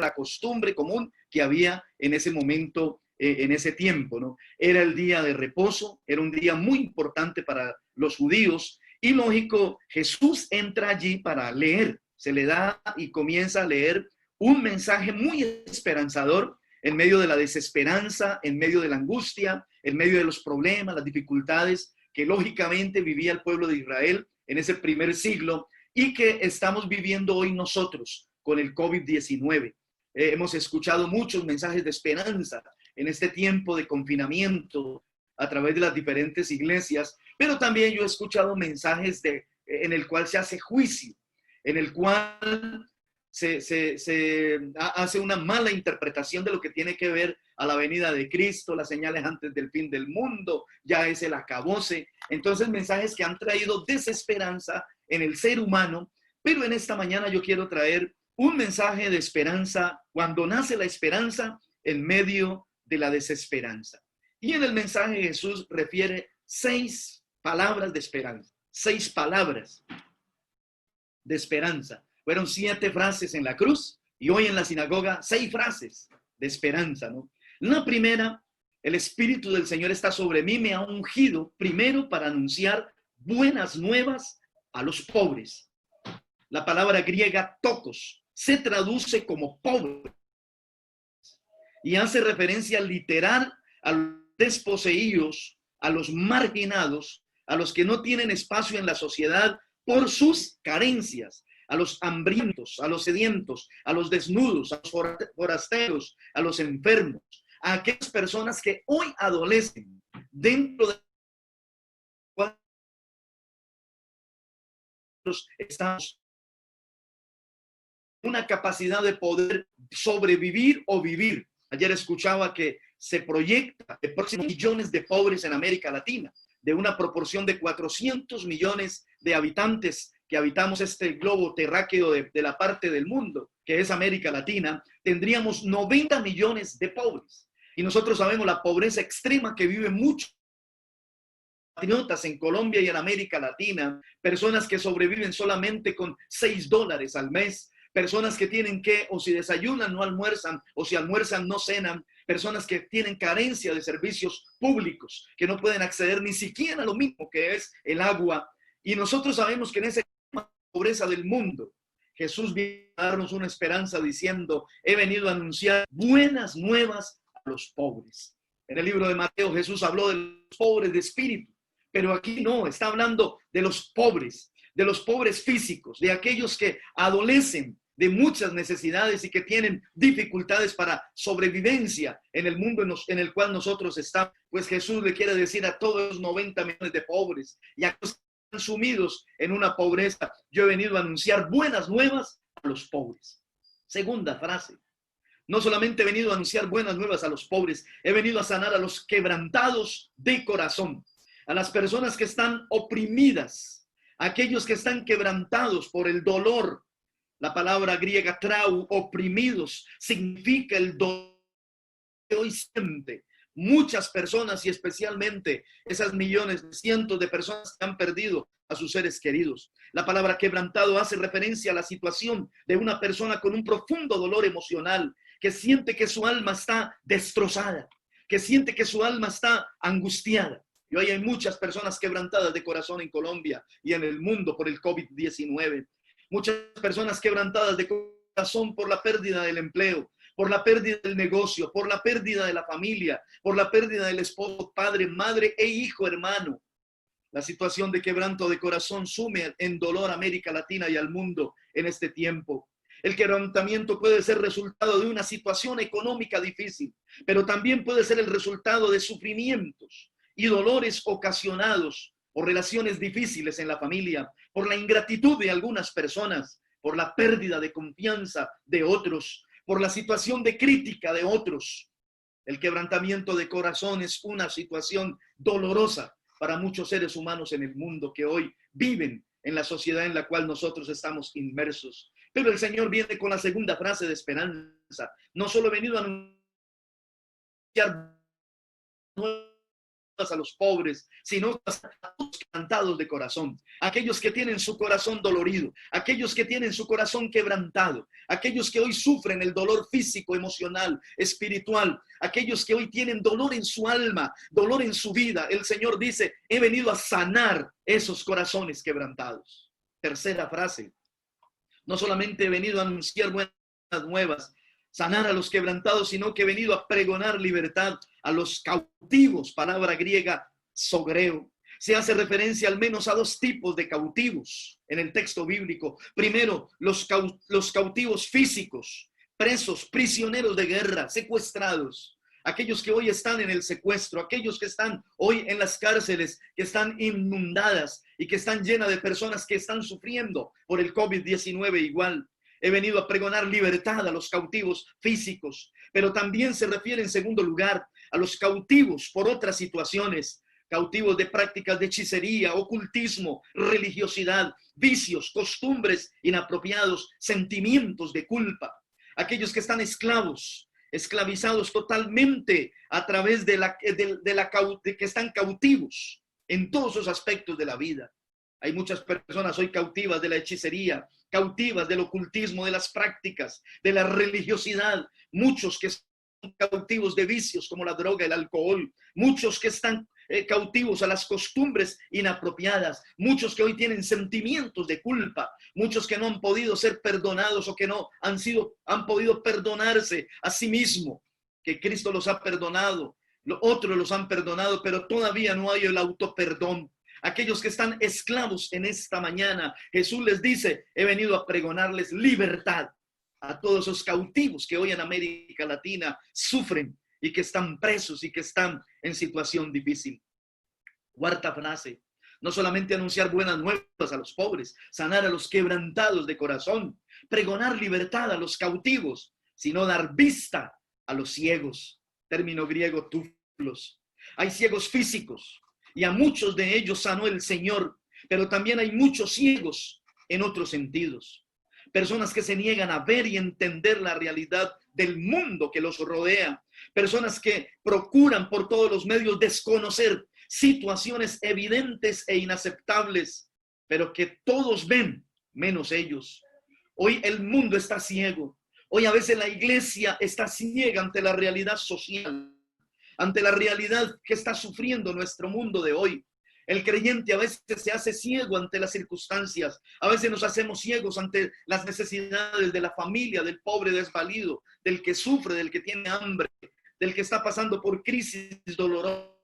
la costumbre común que había en ese momento, en ese tiempo, ¿no? Era el día de reposo, era un día muy importante para los judíos y lógico, Jesús entra allí para leer, se le da y comienza a leer un mensaje muy esperanzador en medio de la desesperanza, en medio de la angustia, en medio de los problemas, las dificultades que lógicamente vivía el pueblo de Israel en ese primer siglo y que estamos viviendo hoy nosotros con el COVID-19. Hemos escuchado muchos mensajes de esperanza en este tiempo de confinamiento a través de las diferentes iglesias, pero también yo he escuchado mensajes en el cual se hace juicio, en el cual se hace una mala interpretación de lo que tiene que ver a la venida de Cristo, las señales antes del fin del mundo, ya es el acabose. Entonces, mensajes que han traído desesperanza en el ser humano, pero en esta mañana yo quiero traer un mensaje de esperanza cuando nace la esperanza en medio de la desesperanza. Y en el mensaje Jesús refiere 6 palabras de esperanza, 6 palabras de esperanza. Fueron 7 frases en la cruz y hoy en la sinagoga 6 frases de esperanza, ¿no? La primera, el Espíritu del Señor está sobre mí, me ha ungido primero para anunciar buenas nuevas a los pobres. La palabra griega tokos se traduce como pobre y hace referencia literal a los desposeídos, a los marginados, a los que no tienen espacio en la sociedad por sus carencias, a los hambrientos, a los sedientos, a los desnudos, a los forasteros, a los enfermos, a aquellas personas que hoy adolecen dentro de los estamos una capacidad de poder sobrevivir o vivir. Ayer escuchaba que se proyecta de próximos millones de pobres en América Latina, de una proporción de 400 millones de habitantes que habitamos este globo terráqueo de la parte del mundo, que es América Latina, tendríamos 90 millones de pobres. Y nosotros sabemos la pobreza extrema que viven muchos patriotas en Colombia y en América Latina, personas que sobreviven solamente con $6 al mes, personas que tienen que, o si desayunan no almuerzan, o si almuerzan no cenan, personas que tienen carencia de servicios públicos, que no pueden acceder ni siquiera a lo mismo que es el agua. Y nosotros sabemos que en esa pobreza del mundo, Jesús viene a darnos una esperanza diciendo, he venido a anunciar buenas nuevas a los pobres. En el libro de Mateo Jesús habló de los pobres de espíritu, pero aquí no, está hablando de los pobres físicos, de aquellos que adolecen de muchas necesidades y que tienen dificultades para sobrevivencia en el mundo en el cual nosotros estamos. Pues Jesús le quiere decir a todos los 90 millones de pobres y a los que están sumidos en una pobreza, yo he venido a anunciar buenas nuevas a los pobres. Segunda frase, no solamente he venido a anunciar buenas nuevas a los pobres, he venido a sanar a los quebrantados de corazón, a las personas que están oprimidas, a aquellos que están quebrantados por el dolor. La palabra griega trau, oprimidos, significa el dolor que hoy siente muchas personas y especialmente esas millones, cientos de personas que han perdido a sus seres queridos. La palabra quebrantado hace referencia a la situación de una persona con un profundo dolor emocional, que siente que su alma está destrozada, que siente que su alma está angustiada. Y hoy hay muchas personas quebrantadas de corazón en Colombia y en el mundo por el COVID-19. Muchas personas quebrantadas de corazón por la pérdida del empleo, por la pérdida del negocio, por la pérdida de la familia, por la pérdida del esposo, padre, madre e hijo, hermano. La situación de quebranto de corazón sume en dolor a América Latina y al mundo en este tiempo. El quebrantamiento puede ser resultado de una situación económica difícil, pero también puede ser el resultado de sufrimientos y dolores ocasionados por relaciones difíciles en la familia, por la ingratitud de algunas personas, por la pérdida de confianza de otros, por la situación de crítica de otros. El quebrantamiento de corazón es una situación dolorosa para muchos seres humanos en el mundo que hoy viven en la sociedad en la cual nosotros estamos inmersos. Pero el Señor viene con la segunda frase de esperanza. No solo he venido a anunciar a los pobres, sino a los quebrantados de corazón, aquellos que tienen su corazón dolorido, aquellos que tienen su corazón quebrantado, aquellos que hoy sufren el dolor físico, emocional, espiritual, aquellos que hoy tienen dolor en su alma, dolor en su vida. El Señor dice, he venido a sanar esos corazones quebrantados. Tercera frase, no solamente he venido a anunciar buenas nuevas, sanar a los quebrantados, sino que he venido a pregonar libertad a los cautivos, palabra griega sogreo. Se hace referencia al menos a dos tipos de cautivos en el texto bíblico. Primero, los cautivos físicos, presos, prisioneros de guerra, secuestrados. Aquellos que hoy están en el secuestro, aquellos que están hoy en las cárceles, que están inundadas y que están llenas de personas que están sufriendo por el COVID-19 igual. He venido a pregonar libertad a los cautivos físicos, pero también se refiere en segundo lugar a los cautivos por otras situaciones, cautivos de prácticas de hechicería, ocultismo, religiosidad, vicios, costumbres inapropiados, sentimientos de culpa. Aquellos que están esclavizados totalmente a través de que están cautivos en todos los aspectos de la vida. Hay muchas personas hoy cautivas de la hechicería, cautivas del ocultismo, de las prácticas, de la religiosidad. Muchos que son cautivos de vicios como la droga, el alcohol. Muchos que están cautivos a las costumbres inapropiadas. Muchos que hoy tienen sentimientos de culpa. Muchos que no han podido ser perdonados o que no han podido perdonarse a sí mismos. Que Cristo los ha perdonado. Otros los han perdonado, pero todavía no hay el autoperdón. Aquellos que están esclavos en esta mañana, Jesús les dice, he venido a pregonarles libertad a todos esos cautivos que hoy en América Latina sufren y que están presos y que están en situación difícil. Cuarta frase, no solamente anunciar buenas nuevas a los pobres, sanar a los quebrantados de corazón, pregonar libertad a los cautivos, sino dar vista a los ciegos. Término griego, tuflos. Hay ciegos físicos, y a muchos de ellos sanó el Señor, pero también hay muchos ciegos en otros sentidos. Personas que se niegan a ver y entender la realidad del mundo que los rodea. Personas que procuran por todos los medios desconocer situaciones evidentes e inaceptables, pero que todos ven, menos ellos. Hoy el mundo está ciego. Hoy a veces la iglesia está ciega ante la realidad social, ante la realidad que está sufriendo nuestro mundo de hoy. El creyente a veces se hace ciego ante las circunstancias. A veces nos hacemos ciegos ante las necesidades de la familia, del pobre desvalido, del que sufre, del que tiene hambre, del que está pasando por crisis dolorosa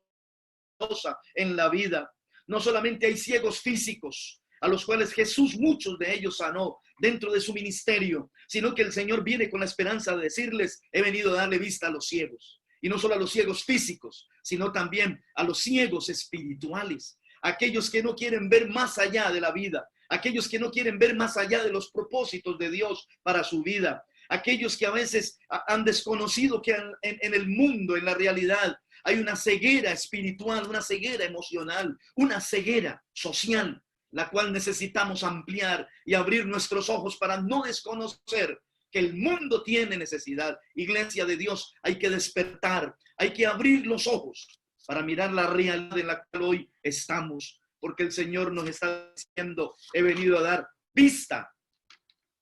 en la vida. No solamente hay ciegos físicos, a los cuales Jesús, muchos de ellos sanó dentro de su ministerio, sino que el Señor viene con la esperanza de decirles, he venido a darle vista a los ciegos. Y no solo a los ciegos físicos, sino también a los ciegos espirituales, aquellos que no quieren ver más allá de la vida, aquellos que no quieren ver más allá de los propósitos de Dios para su vida, aquellos que a veces han desconocido que en el mundo, en la realidad, hay una ceguera espiritual, una ceguera emocional, una ceguera social, la cual necesitamos ampliar y abrir nuestros ojos para no desconocer que el mundo tiene necesidad. Iglesia de Dios, hay que despertar, hay que abrir los ojos para mirar la realidad en la cual hoy estamos, porque el Señor nos está diciendo, he venido a dar vista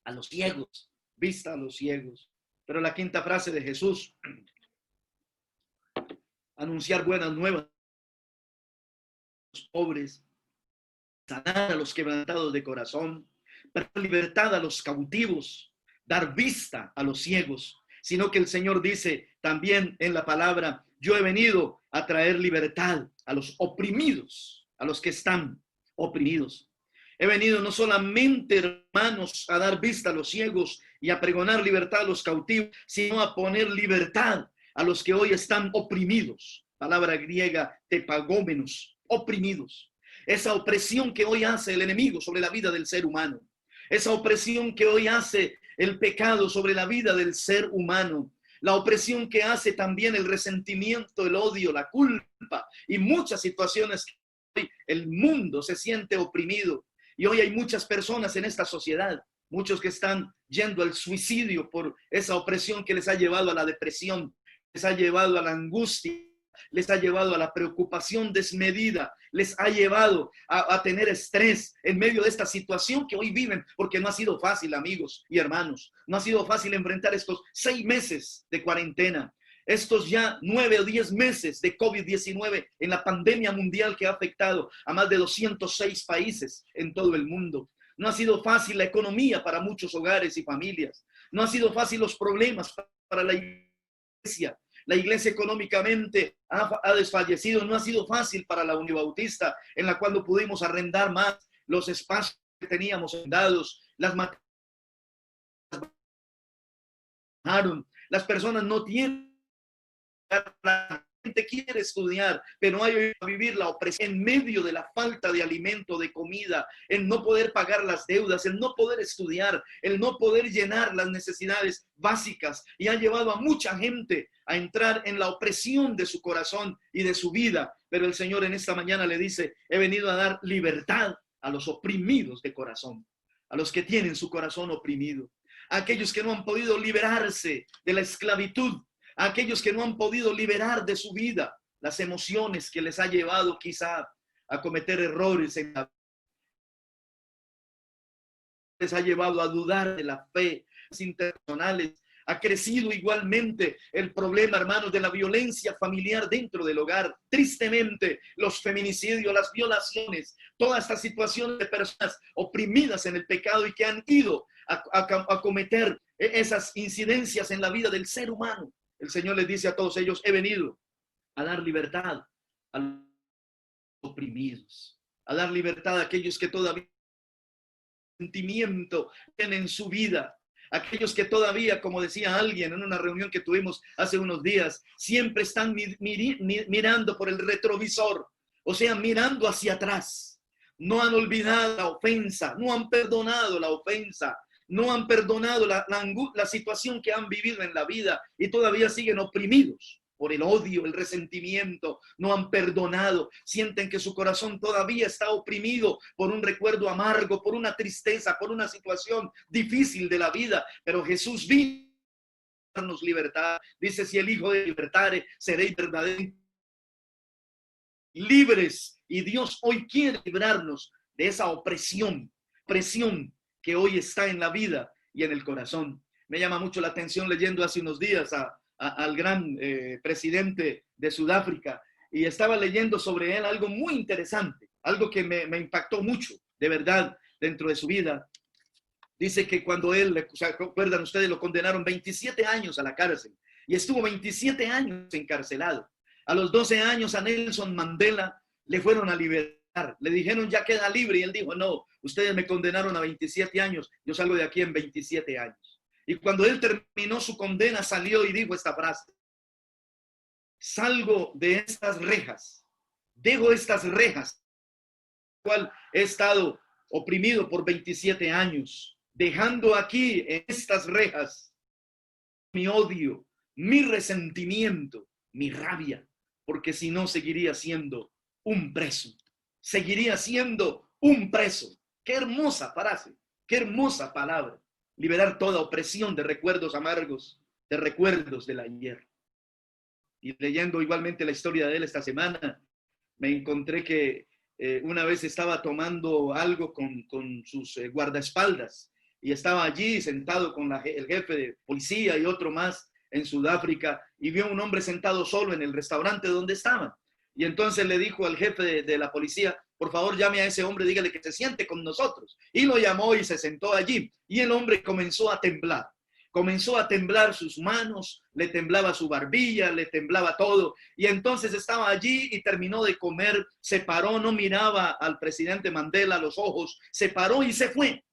a los ciegos, vista a los ciegos. Pero la quinta frase de Jesús, anunciar buenas nuevas a los pobres, sanar a los quebrantados de corazón, dar libertad a los cautivos, dar vista a los ciegos, sino que el Señor dice también en la palabra, yo he venido a traer libertad a los oprimidos, a los que están oprimidos. He venido no solamente, hermanos, a dar vista a los ciegos y a pregonar libertad a los cautivos, sino a poner libertad a los que hoy están oprimidos. Palabra griega, tepagómenos, oprimidos. Esa opresión que hoy hace el enemigo sobre la vida del ser humano. Esa opresión que hoy hace el pecado sobre la vida del ser humano. La opresión que hace también el resentimiento, el odio, la culpa y muchas situaciones que hoy el mundo se siente oprimido. Y hoy hay muchas personas en esta sociedad, muchos que están yendo al suicidio por esa opresión que les ha llevado a la depresión, les ha llevado a la angustia, les ha llevado a la preocupación desmedida, les ha llevado a tener estrés en medio de esta situación que hoy viven, porque no ha sido fácil, amigos y hermanos, no ha sido fácil enfrentar estos 6 meses de cuarentena, estos ya 9 o 10 meses de COVID-19 en la pandemia mundial que ha afectado a más de 206 países en todo el mundo. No ha sido fácil la economía para muchos hogares y familias. No ha sido fácil los problemas para la iglesia. La iglesia económicamente ha desfallecido. No ha sido fácil para la Unibautista, en la cual no pudimos arrendar más los espacios que teníamos dados. Las personas no tienen. La gente quiere estudiar, pero hay que vivir la opresión en medio de la falta de alimento, de comida, el no poder pagar las deudas, el no poder estudiar, el no poder llenar las necesidades básicas, y ha llevado a mucha gente a entrar en la opresión de su corazón y de su vida. Pero el Señor en esta mañana le dice: he venido a dar libertad a los oprimidos de corazón, a los que tienen su corazón oprimido, a aquellos que no han podido liberarse de la esclavitud, a aquellos que no han podido liberar de su vida las emociones que les ha llevado quizá a cometer errores en la vida, les ha llevado a dudar de la fe interpersonales. Ha crecido igualmente el problema, hermanos, de la violencia familiar dentro del hogar. Tristemente, los feminicidios, las violaciones, toda esta situación de personas oprimidas en el pecado y que han ido a cometer esas incidencias en la vida del ser humano. El Señor les dice a todos ellos: he venido a dar libertad a los oprimidos, a dar libertad a aquellos que todavía sentimiento tienen en su vida, aquellos que todavía, como decía alguien en una reunión que tuvimos hace unos días, siempre están mirando por el retrovisor, o sea, mirando hacia atrás. No han olvidado la ofensa, no han perdonado la ofensa, no han perdonado la situación que han vivido en la vida, y todavía siguen oprimidos por el odio, el resentimiento. No han perdonado, sienten que su corazón todavía está oprimido por un recuerdo amargo, por una tristeza, por una situación difícil de la vida. Pero Jesús vino a darnos libertad. Dice: si el Hijo de libertare, seréis verdaderamente libres. Y Dios hoy quiere librarnos de esa opresión que hoy está en la vida y en el corazón. Me llama mucho la atención leyendo hace unos días al gran presidente de Sudáfrica, y estaba leyendo sobre él algo muy interesante, algo que me impactó mucho, de verdad, dentro de su vida. Dice que cuando él, ¿se acuerdan ustedes? Lo condenaron 27 años a la cárcel, y estuvo 27 años encarcelado. A los 12 años a Nelson Mandela le fueron a liberar. Le dijeron: ya queda libre. Y él dijo: no, ustedes me condenaron a 27 años, yo salgo de aquí en 27 años. Y cuando él terminó su condena, salió y dijo esta frase: salgo de estas rejas, dejo estas rejas, cual he estado oprimido por 27 años, dejando aquí en estas rejas mi odio, mi resentimiento, mi rabia, porque si no seguiría siendo un preso, seguiría siendo un preso. Qué hermosa frase, qué hermosa palabra. Liberar toda opresión de recuerdos amargos, de recuerdos del ayer. Y leyendo igualmente la historia de él esta semana, me encontré que una vez estaba tomando algo con sus guardaespaldas, y estaba allí sentado con el jefe de policía y otro más en Sudáfrica, y vio a un hombre sentado solo en el restaurante donde estaban. Y entonces le dijo al jefe de la policía: por favor, llame a ese hombre, dígale que se siente con nosotros. Y lo llamó y se sentó allí. Y el hombre comenzó a temblar. Comenzó a temblar sus manos, le temblaba su barbilla, le temblaba todo. Y entonces estaba allí y terminó de comer, se paró, no miraba al presidente Mandela a los ojos, se paró y se fue.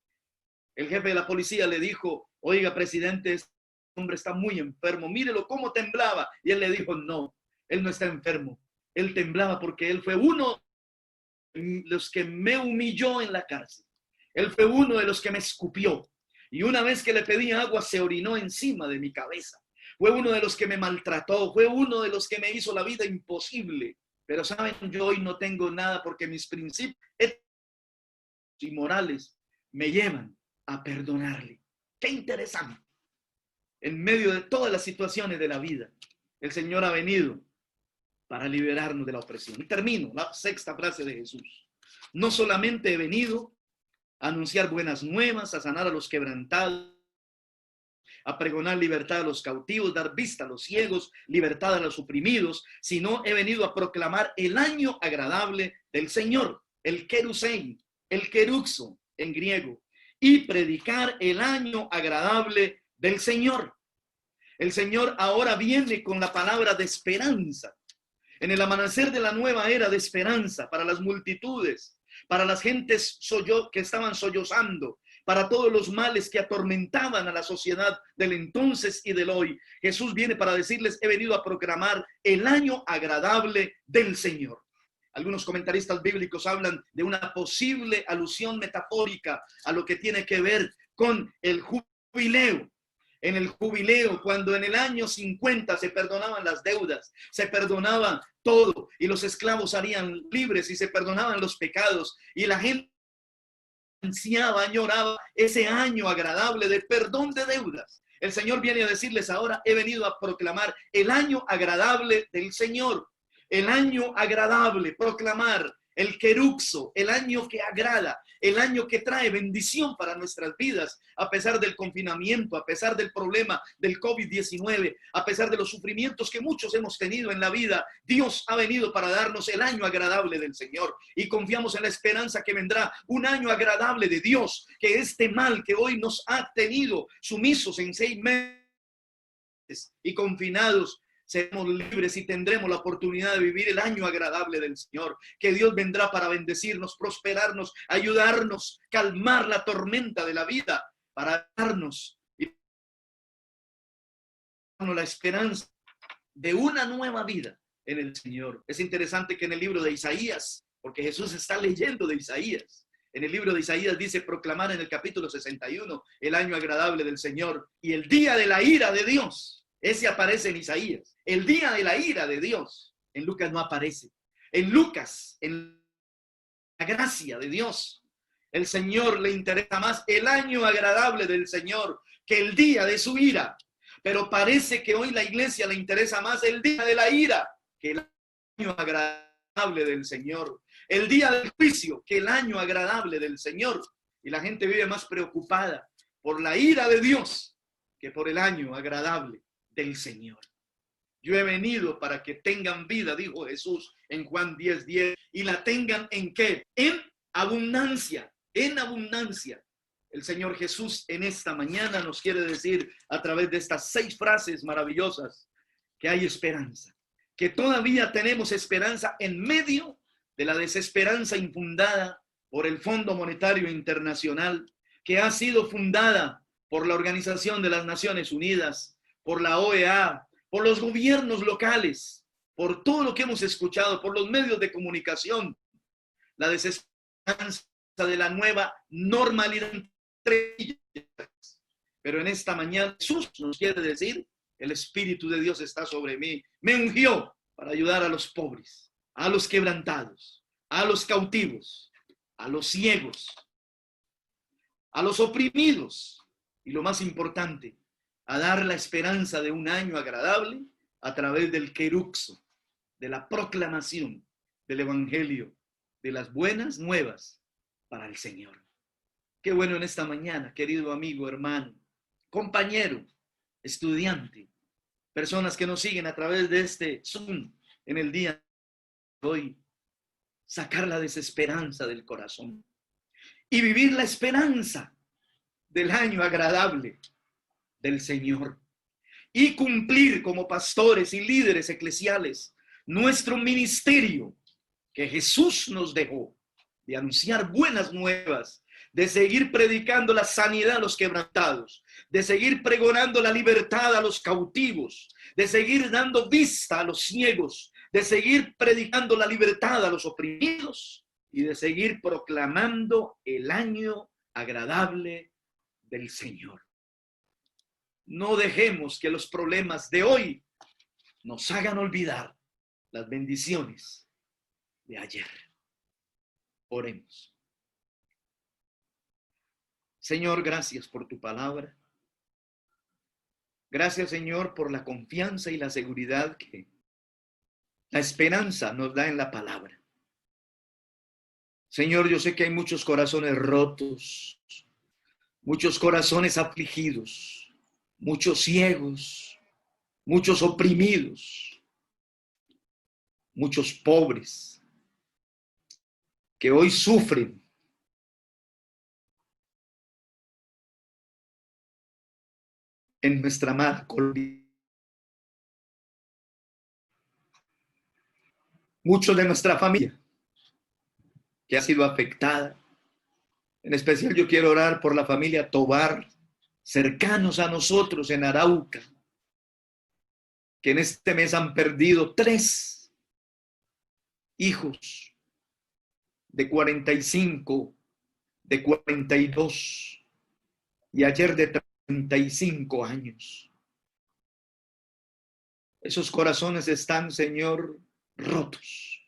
El jefe de la policía le dijo: oiga, presidente, este hombre está muy enfermo, mírelo cómo temblaba. Y él le dijo: no, él no está enfermo. Él temblaba porque él fue uno de los que me humilló en la cárcel. Él fue uno de los que me escupió. Y una vez que le pedí agua, se orinó encima de mi cabeza. Fue uno de los que me maltrató. Fue uno de los que me hizo la vida imposible. Pero saben, yo hoy no tengo nada, porque mis principios y morales me llevan a perdonarle. Qué interesante. En medio de todas las situaciones de la vida, el Señor ha venido para liberarnos de la opresión. Y termino, la sexta frase de Jesús. No solamente he venido a anunciar buenas nuevas, a sanar a los quebrantados, a pregonar libertad a los cautivos, dar vista a los ciegos, libertad a los oprimidos, sino he venido a proclamar el año agradable del Señor, el kerusein, el keruxo en griego, y predicar el año agradable del Señor. El Señor ahora viene con la palabra de esperanza. En el amanecer de la nueva era de esperanza para las multitudes, para las gentes que estaban sollozando, para todos los males que atormentaban a la sociedad del entonces y del hoy. Jesús viene para decirles, he venido a proclamar el año agradable del Señor. Algunos comentaristas bíblicos hablan de una posible alusión metafórica a lo que tiene que ver con el jubileo. En el jubileo, cuando en el año 50 se perdonaban las deudas, se perdonaba todo y los esclavos salían libres y se perdonaban los pecados y la gente ansiaba, añoraba ese año agradable de perdón de deudas. El Señor viene a decirles ahora, he venido a proclamar el año agradable del Señor. El año agradable, proclamar el keruxo, el año que agrada, el año que trae bendición para nuestras vidas, a pesar del confinamiento, a pesar del problema del COVID-19, a pesar de los sufrimientos que muchos hemos tenido en la vida. Dios ha venido para darnos el año agradable del Señor y confiamos en la esperanza que vendrá un año agradable de Dios, que este mal que hoy nos ha tenido sumisos en 6 meses y confinados, seremos libres y tendremos la oportunidad de vivir el año agradable del Señor, que Dios vendrá para bendecirnos, prosperarnos, ayudarnos, calmar la tormenta de la vida, para darnos y darnos la esperanza de una nueva vida en el Señor. Es interesante que en el libro de Isaías, porque Jesús está leyendo de Isaías, en el libro de Isaías dice proclamar en el capítulo 61 el año agradable del Señor y el día de la ira de Dios. Ese aparece en Isaías. El día de la ira de Dios. En Lucas no aparece. En Lucas, en la gracia de Dios, el Señor le interesa más el año agradable del Señor que el día de su ira. Pero parece que hoy la iglesia le interesa más el día de la ira que el año agradable del Señor. El día del juicio que el año agradable del Señor. Y la gente vive más preocupada por la ira de Dios que por el año agradable del Señor. Yo he venido para que tengan vida, dijo Jesús en Juan 10:10, y la tengan ¿en qué? En abundancia, en abundancia. El Señor Jesús en esta mañana nos quiere decir a través de estas 6 frases maravillosas que hay esperanza, que todavía tenemos esperanza en medio de la desesperanza infundada por el Fondo Monetario Internacional, que ha sido fundada por la Organización de las Naciones Unidas, por la OEA, por los gobiernos locales, por todo lo que hemos escuchado, por los medios de comunicación, la desesperanza de la nueva normalidad. Pero en esta mañana Jesús nos quiere decir, el Espíritu de Dios está sobre mí, me ungió para ayudar a los pobres, a los quebrantados, a los cautivos, a los ciegos, a los oprimidos y lo más importante, a dar la esperanza de un año agradable a través del keruxo, de la proclamación del Evangelio, de las buenas nuevas para el Señor. Qué bueno en esta mañana, querido amigo, hermano, compañero, estudiante, personas que nos siguen a través de este Zoom en el día de hoy, sacar la desesperanza del corazón y vivir la esperanza del año agradable del Señor y cumplir como pastores y líderes eclesiales nuestro ministerio que Jesús nos dejó de anunciar buenas nuevas, de seguir predicando la sanidad a los quebrantados, de seguir pregonando la libertad a los cautivos, de seguir dando vista a los ciegos, de seguir predicando la libertad a los oprimidos y de seguir proclamando el año agradable del Señor. No dejemos que los problemas de hoy nos hagan olvidar las bendiciones de ayer. Oremos. Señor, gracias por tu palabra. Gracias, Señor, por la confianza y la seguridad que La esperanza nos da en la palabra. Señor, yo sé que hay muchos corazones rotos, muchos corazones afligidos, muchos ciegos, muchos oprimidos, muchos pobres que hoy sufren en nuestra amada Colombia. Muchos de nuestra familia que ha sido afectada. En especial yo quiero orar por la familia Tobar, cercanos a nosotros en Arauca, que en este mes han perdido 3 hijos de 45, de 42 y ayer de 35 años. Esos corazones están, Señor, rotos.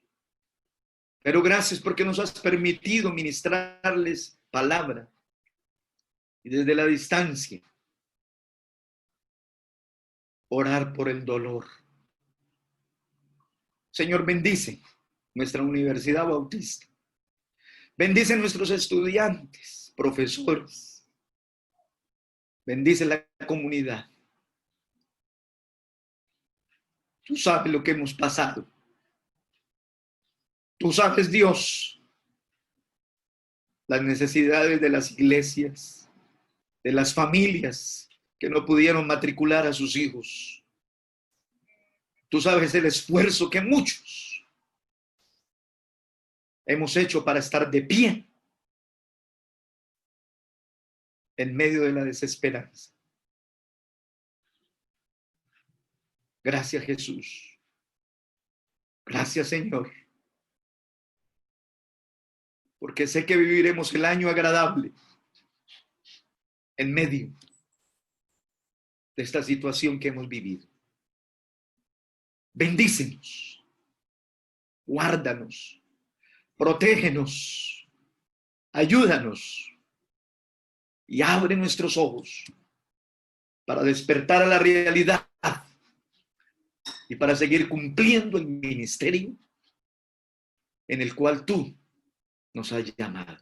Pero gracias porque nos has permitido ministrarles palabra y desde la distancia orar por el dolor. Señor, bendice nuestra Universidad Bautista. Bendice nuestros estudiantes, profesores. Bendice la comunidad. Tú sabes lo que hemos pasado. Tú sabes, Dios, las necesidades de las iglesias, de las familias que no pudieron matricular a sus hijos. Tú sabes el esfuerzo que muchos hemos hecho para estar de pie en medio de la desesperanza. Gracias, Jesús. Gracias, Señor. Porque sé que viviremos el año agradable en medio de esta situación que hemos vivido. Bendícenos, guárdanos, protégenos, ayúdanos y abre nuestros ojos para despertar a la realidad y para seguir cumpliendo el ministerio en el cual tú nos has llamado.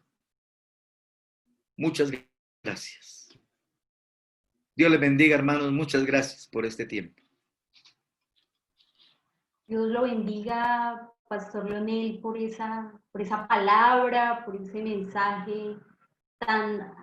Muchas gracias. Dios les bendiga, hermanos. Muchas gracias por este tiempo. Dios lo bendiga, Pastor Leonel, por esa palabra, por ese mensaje tan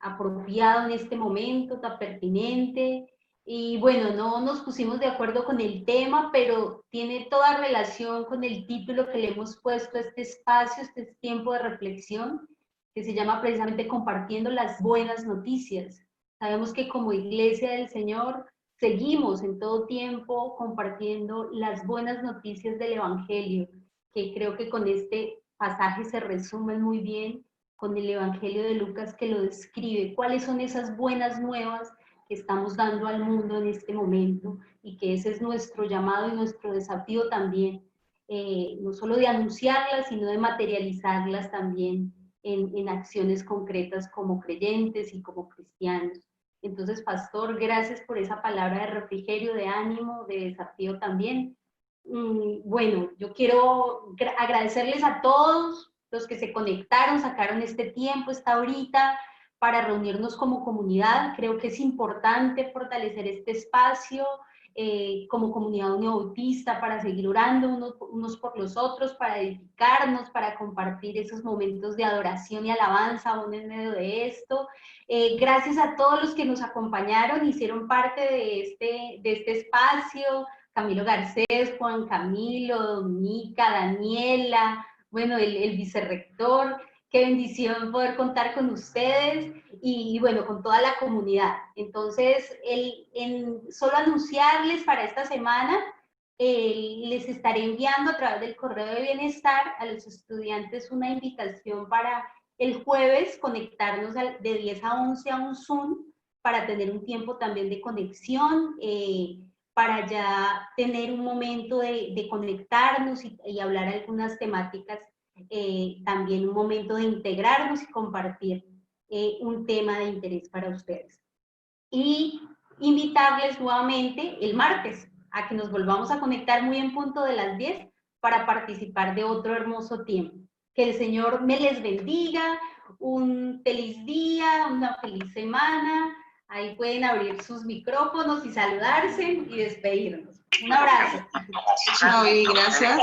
apropiado en este momento, tan pertinente. Y bueno, no nos pusimos de acuerdo con el tema, pero tiene toda relación con el título que le hemos puesto a este espacio, este tiempo de reflexión, que se llama precisamente Compartiendo las Buenas Noticias. Sabemos que como Iglesia del Señor seguimos en todo tiempo compartiendo las buenas noticias del Evangelio, que creo que con este pasaje se resumen muy bien con el Evangelio de Lucas, que lo describe, cuáles son esas buenas nuevas que estamos dando al mundo en este momento, y que ese es nuestro llamado y nuestro desafío también, no solo de anunciarlas, sino de materializarlas también en acciones concretas como creyentes y como cristianos. Entonces, Pastor, gracias por esa palabra de refrigerio, de ánimo, de desafío también. Bueno, yo quiero agradecerles a todos los que se conectaron, sacaron este tiempo, esta horita, para reunirnos como comunidad. Creo que es importante fortalecer este espacio como comunidad unibautista, para seguir orando unos por los otros, para edificarnos, para compartir esos momentos de adoración y alabanza aún en medio de esto. Gracias a todos los que nos acompañaron, hicieron parte de este espacio: Camilo Garcés, Juan Camilo, Dominica, Daniela, bueno, el vicerrector. Qué bendición poder contar con ustedes y bueno, con toda la comunidad. Entonces, solo anunciarles para esta semana, les estaré enviando a través del correo de bienestar a los estudiantes una invitación para el jueves conectarnos de 10 a 11 a un Zoom, para tener un tiempo también de conexión, para ya tener un momento de conectarnos y hablar algunas temáticas, también un momento de integrarnos y compartir un tema de interés para ustedes. Y invitarles nuevamente el martes. a que nos volvamos a conectar muy en punto de las 10 para participar de otro hermoso tiempo. Que el Señor me les bendiga, un feliz día, una feliz semana. Ahí pueden abrir sus micrófonos y saludarse y despedirnos. Un abrazo. Chao y gracias.